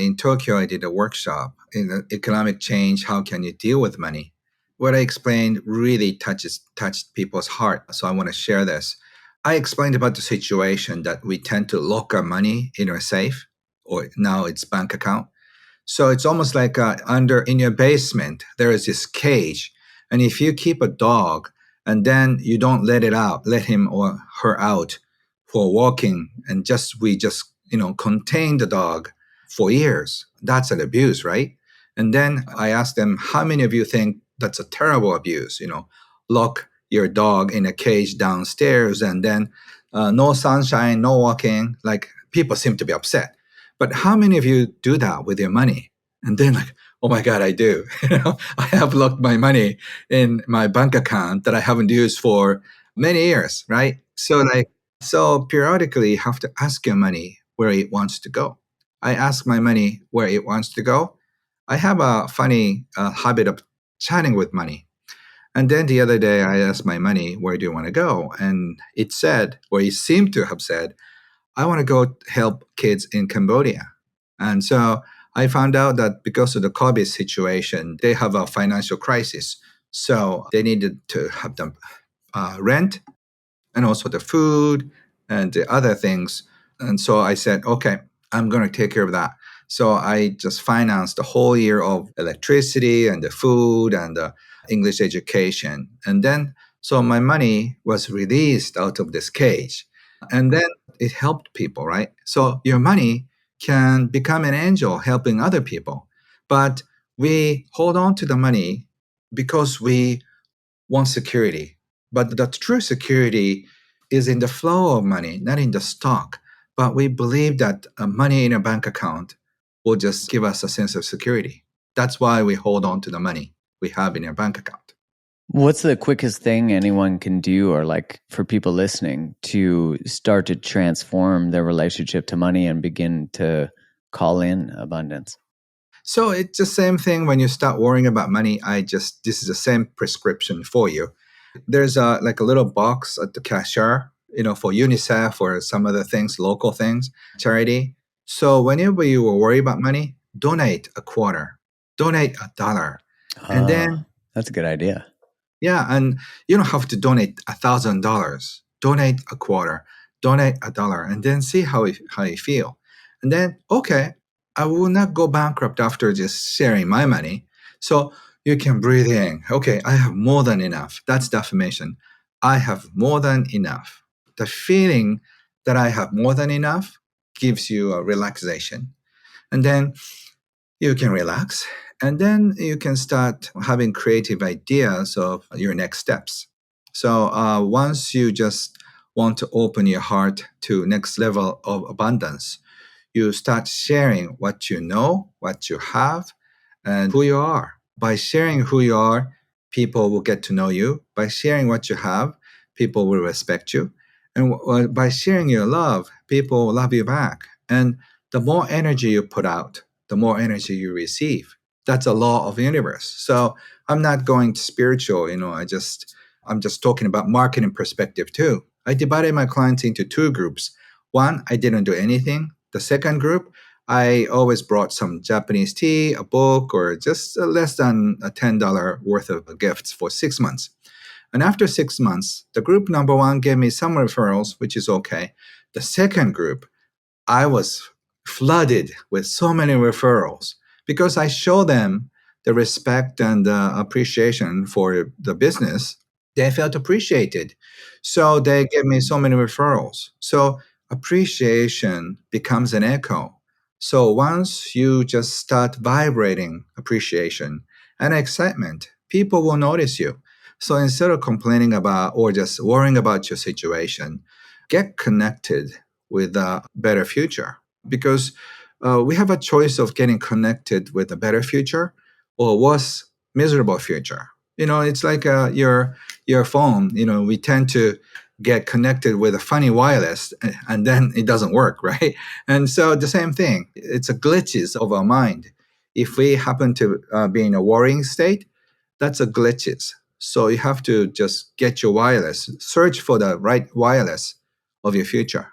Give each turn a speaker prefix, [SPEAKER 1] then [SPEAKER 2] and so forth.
[SPEAKER 1] In Tokyo, I did a workshop in economic change. How can you deal with money? What I explained really touched people's heart. So I want to share this. I explained about the situation that we tend to lock our money in our safe, or now it's bank account. So it's almost like under in your basement, there is this cage. And if you keep a dog and then you don't let him or her out for walking, and we just, contain the dog for years, that's an abuse, right? And then I asked them, how many of you think that's a terrible abuse? Lock your dog in a cage downstairs and then no sunshine, no walking. Like people seem to be upset. But how many of you do that with your money? And then like, oh my God, I do. I have locked my money in my bank account that I haven't used for many years, right? So periodically you have to ask your money where it wants to go. I ask my money where it wants to go. I have a funny habit of chatting with money. And then the other day I asked my money, where do you want to go? And it said, or it seemed to have said, I want to go help kids in Cambodia. And so I found out that because of the COVID situation, they have a financial crisis. So they needed to have the rent and also the food and the other things. And so I said, okay, I'm going to take care of that. So I just financed the whole year of electricity and the food and the English education. And then, so my money was released out of this cage. And then it helped people, right? So your money can become an angel helping other people. But we hold on to the money because we want security. But the true security is in the flow of money, not in the stock. But we believe that money in a bank account will just give us a sense of security. That's why we hold on to the money we have in our bank account.
[SPEAKER 2] What's the quickest thing anyone can do, or like for people listening, to start to transform their relationship to money and begin to call in abundance?
[SPEAKER 1] So it's the same thing when you start worrying about money. This is the same prescription for you. There's like a little box at the cashier, for UNICEF or some other things, local things, charity. So whenever you will worry about money, donate a quarter, donate $1. And then
[SPEAKER 2] that's a good idea.
[SPEAKER 1] Yeah, and you don't have to donate $1,000. Donate a quarter, donate $1, and then see how you feel. And then, okay, I will not go bankrupt after just sharing my money. So you can breathe in. Okay, I have more than enough. That's the affirmation. I have more than enough. The feeling that I have more than enough gives you a relaxation. And then you can relax, and then you can start having creative ideas of your next steps. So once you just want to open your heart to next level of abundance, you start sharing what you know, what you have, and who you are. By sharing who you are, people will get to know you. By sharing what you have, people will respect you. And by sharing your love, people will love you back. And the more energy you put out, the more energy you receive. That's a law of the universe. So I'm not going spiritual, I'm just talking about marketing perspective too. I divided my clients into two groups. One, I didn't do anything. The second group, I always brought some Japanese tea, a book, or just less than a $10 worth of gifts for 6 months. And after 6 months, the group number one gave me some referrals, which is okay. The second group, I was flooded with so many referrals because I show them the respect and appreciation for the business. They felt appreciated. So they gave me so many referrals. So appreciation becomes an echo. So once you just start vibrating appreciation and excitement, people will notice you. So instead of complaining about or just worrying about your situation, get connected with a better future, because we have a choice of getting connected with a better future or worse, miserable future. It's like your phone. We tend to get connected with a funny wireless and then it doesn't work, right? And so the same thing, it's a glitches of our mind. If we happen to be in a worrying state, that's a glitches. So you have to just get your wireless, search for the right wireless of your future.